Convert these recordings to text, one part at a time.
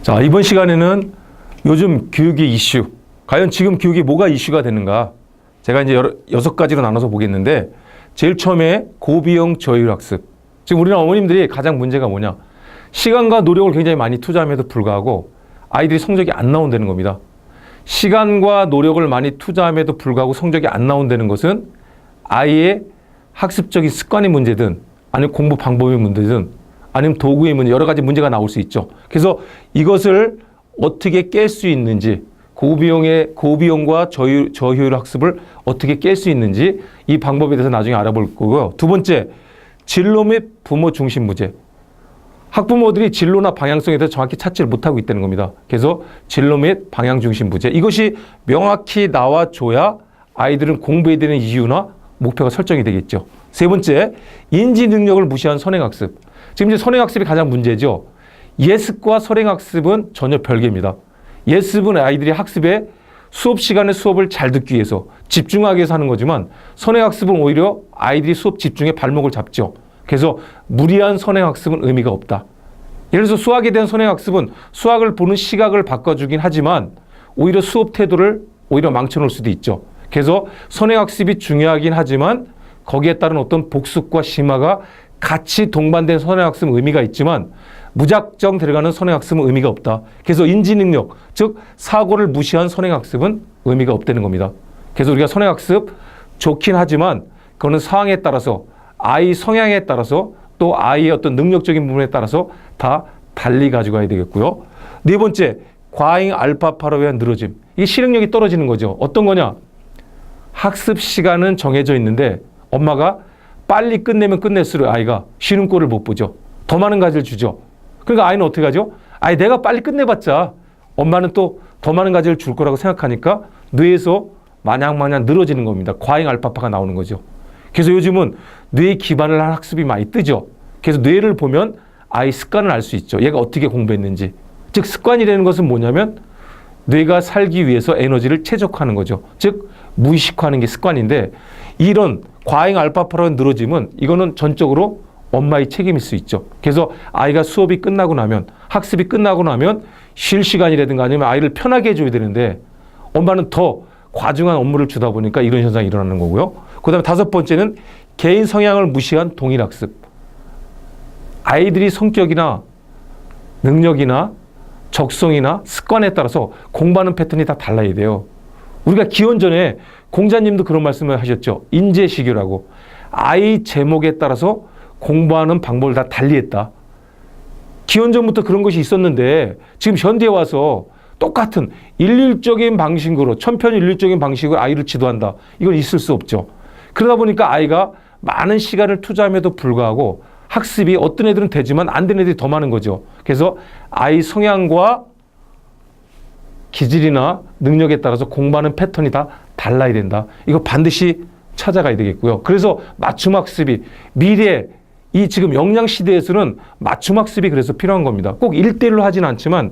자, 이번 시간에는 요즘 교육의 이슈, 과연 지금 교육이 뭐가 이슈가 되는가? 제가 이제 6가지로 나눠서 보겠는데, 제일 처음에 고비용 저효율학습. 지금 우리나라 어머님들이 가장 문제가 뭐냐? 시간과 노력을 굉장히 많이 투자함에도 불구하고 아이들이 성적이 안 나온다는 겁니다. 시간과 노력을 많이 투자함에도 불구하고 성적이 안 나온다는 것은 아이의 학습적인 습관의 문제든 아니면 공부 방법의 문제든 아니면 도구의 문제, 여러 가지 문제가 나올 수 있죠. 그래서 이것을 어떻게 깰 수 있는지, 고비용과 저효율 학습을 어떻게 깰 수 있는지 이 방법에 대해서 나중에 알아볼 거고요. 두 번째, 진로 및 부모 중심 문제. 학부모들이 진로나 방향성에 대해서 정확히 찾지를 못하고 있다는 겁니다. 그래서 진로 및 방향 중심 문제. 이것이 명확히 나와줘야 아이들은 공부해야 되는 이유나 목표가 설정이 되겠죠. 세 번째, 인지 능력을 무시한 선행학습. 지금 이제 선행학습이 가장 문제죠. 예습과 선행학습은 전혀 별개입니다. 예습은 아이들이 학습에 수업 시간에 수업을 잘 듣기 위해서 집중하기 위해서 하는 거지만 선행학습은 오히려 아이들이 수업 집중에 발목을 잡죠. 그래서 무리한 선행학습은 의미가 없다. 예를 들어서 수학에 대한 선행학습은 수학을 보는 시각을 바꿔주긴 하지만 오히려 수업 태도를 오히려 망쳐놓을 수도 있죠. 그래서 선행학습이 중요하긴 하지만 거기에 따른 어떤 복습과 심화가 같이 동반된 선행학습은 의미가 있지만 무작정 들어가는 선행학습은 의미가 없다. 그래서 인지능력, 즉 사고를 무시한 선행학습은 의미가 없다는 겁니다. 그래서 우리가 선행학습 좋긴 하지만 그거는 상황에 따라서 아이 성향에 따라서 또 아이의 어떤 능력적인 부분에 따라서 다 달리 가져가야 되겠고요. 네 번째, 과잉 알파파로 의한 늘어짐. 이게 실행력이 떨어지는 거죠. 어떤 거냐? 학습 시간은 정해져 있는데 엄마가 빨리 끝내면 끝낼수록 아이가 쉬는 꼴을 못 보죠. 더 많은 과제를 주죠. 그러니까 아이는 어떻게 하죠? 아이 내가 빨리 끝내봤자 엄마는 또 더 많은 과제를 줄 거라고 생각하니까 뇌에서 마냥 늘어지는 겁니다. 과잉 알파파가 나오는 거죠. 그래서 요즘은 뇌 기반을 한 학습이 많이 뜨죠. 그래서 뇌를 보면 아이 습관을 알 수 있죠. 얘가 어떻게 공부했는지. 즉 습관이라는 것은 뭐냐면 뇌가 살기 위해서 에너지를 최적화하는 거죠. 즉 무의식화하는 게 습관인데 이런 과잉 알파파로 늘어짐은 이거는 전적으로 엄마의 책임일 수 있죠. 그래서 아이가 수업이 끝나고 나면 학습이 끝나고 나면 쉴 시간이라든가 아니면 아이를 편하게 해줘야 되는데 엄마는 더 과중한 업무를 주다 보니까 이런 현상이 일어나는 거고요. 그 다음에 다섯 번째는 개인 성향을 무시한 동일학습. 아이들이 성격이나 능력이나 적성이나 습관에 따라서 공부하는 패턴이 다 달라야 돼요. 우리가 기원전에 공자님도 그런 말씀을 하셨죠. 인재시교라고. 아이 제목에 따라서 공부하는 방법을 다 달리했다. 기원전부터 그런 것이 있었는데 지금 현대에 와서 똑같은 일률적인 방식으로 천편일률적인 방식으로 아이를 지도한다. 이건 있을 수 없죠. 그러다 보니까 아이가 많은 시간을 투자함에도 불구하고 학습이 어떤 애들은 되지만 안 되는 애들이 더 많은 거죠. 그래서 아이 성향과 기질이나 능력에 따라서 공부하는 패턴이 다 달라야 된다. 이거 반드시 찾아가야 되겠고요. 그래서 맞춤학습이 미래 이 지금 역량 시대에서는 맞춤학습이 그래서 필요한 겁니다. 꼭 1대1로 하지는 않지만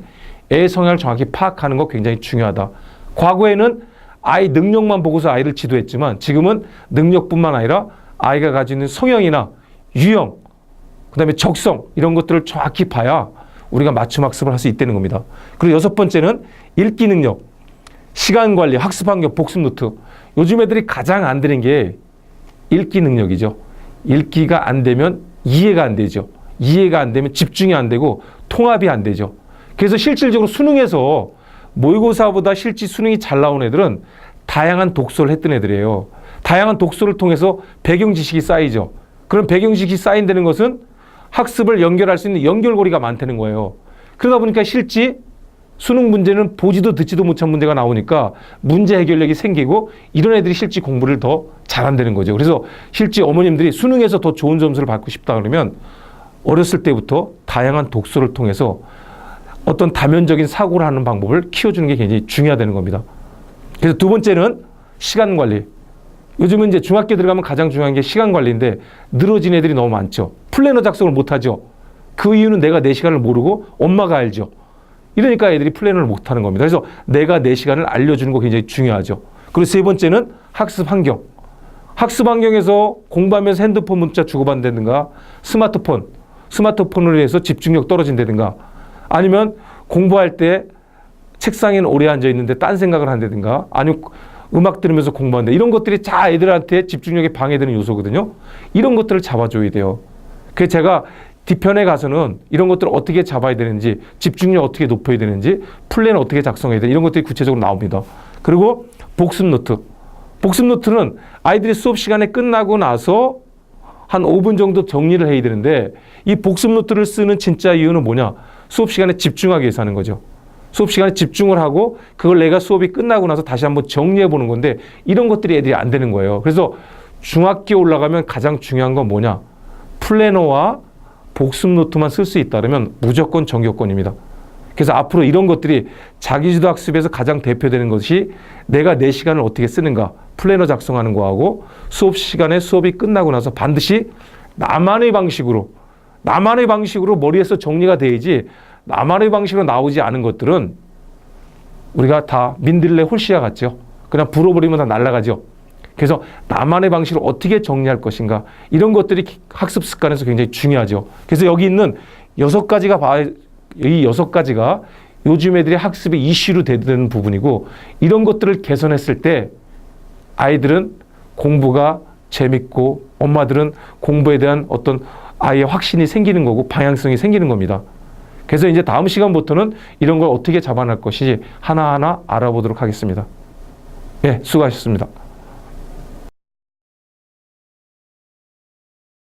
애 성향을 정확히 파악하는 거 굉장히 중요하다. 과거에는 아이 능력만 보고서 아이를 지도했지만 지금은 능력뿐만 아니라 아이가 가지는 성향이나 유형, 그 다음에 적성 이런 것들을 정확히 봐야 우리가 맞춤학습을 할 수 있다는 겁니다. 그리고 여섯 번째는 읽기 능력, 시간 관리, 학습 환경, 복습 노트. 요즘 애들이 가장 안 되는 게 읽기 능력이죠. 읽기가 안 되면 이해가 안 되죠. 이해가 안 되면 집중이 안 되고 통합이 안 되죠. 그래서 실질적으로 수능에서 모의고사보다 실제 수능이 잘 나온 애들은 다양한 독서를 했던 애들이에요. 다양한 독서를 통해서 배경 지식이 쌓이죠. 그럼 배경 지식이 쌓인다는 것은 학습을 연결할 수 있는 연결고리가 많다는 거예요. 그러다 보니까 실제 수능 문제는 보지도 듣지도 못한 문제가 나오니까 문제 해결력이 생기고 이런 애들이 실제 공부를 더 잘한다는 거죠. 그래서 실제 어머님들이 수능에서 더 좋은 점수를 받고 싶다 그러면 어렸을 때부터 다양한 독서를 통해서 어떤 다면적인 사고를 하는 방법을 키워주는 게 굉장히 중요하다는 겁니다. 그래서 두 번째는 시간 관리. 요즘은 이제 중학교 들어가면 가장 중요한 게 시간 관리인데 늘어진 애들이 너무 많죠. 플래너 작성을 못하죠. 그 이유는 내가 내 시간을 모르고 엄마가 알죠. 이러니까 애들이 플래너를 못하는 겁니다. 그래서 내가 내 시간을 알려주는 거 굉장히 중요하죠. 그리고 세 번째는 학습 환경. 학습 환경에서 공부하면서 핸드폰 문자 주고받는다든가 스마트폰으로 해서 집중력 떨어진다든가 아니면 공부할 때 책상에는 오래 앉아 있는데 딴 생각을 한다든가 아니면 음악 들으면서 공부한다. 이런 것들이 다 애들한테 집중력에 방해되는 요소거든요. 이런 것들을 잡아줘야 돼요. 그래서 제가 뒤편에 가서는 이런 것들을 어떻게 잡아야 되는지, 집중력 어떻게 높여야 되는지, 플랜을 어떻게 작성해야 되는지 이런 것들이 구체적으로 나옵니다. 그리고 복습 노트. 복습 노트는 아이들이 수업 시간에 끝나고 나서 한 5분 정도 정리를 해야 되는데 이 복습 노트를 쓰는 진짜 이유는 뭐냐? 수업 시간에 집중하기 위해서 하는 거죠. 수업 시간에 집중을 하고 그걸 내가 수업이 끝나고 나서 다시 한번 정리해 보는 건데 이런 것들이 애들이 안 되는 거예요. 그래서 중학교 올라가면 가장 중요한 건 뭐냐? 플래너와 복습 노트만 쓸 수 있다면 무조건 전교권입니다. 그래서 앞으로 이런 것들이 자기주도 학습에서 가장 대표되는 것이 내가 내 시간을 어떻게 쓰는가, 플래너 작성하는 거하고 수업 시간에 수업이 끝나고 나서 반드시 나만의 방식으로 머리에서 정리가 돼야지 나만의 방식으로 나오지 않은 것들은 우리가 다 민들레 홀씨와 같죠. 그냥 불어버리면 다 날아가죠. 그래서 나만의 방식으로 어떻게 정리할 것인가 이런 것들이 학습 습관에서 굉장히 중요하죠. 그래서 여기 있는 이 6가지가 요즘 애들이 학습의 이슈로 되는 부분이고 이런 것들을 개선했을 때 아이들은 공부가 재밌고 엄마들은 공부에 대한 어떤 아이의 확신이 생기는 거고 방향성이 생기는 겁니다. 그래서 이제 다음 시간부터는 이런 걸 어떻게 잡아낼 것인지 하나하나 알아보도록 하겠습니다. 네, 수고하셨습니다.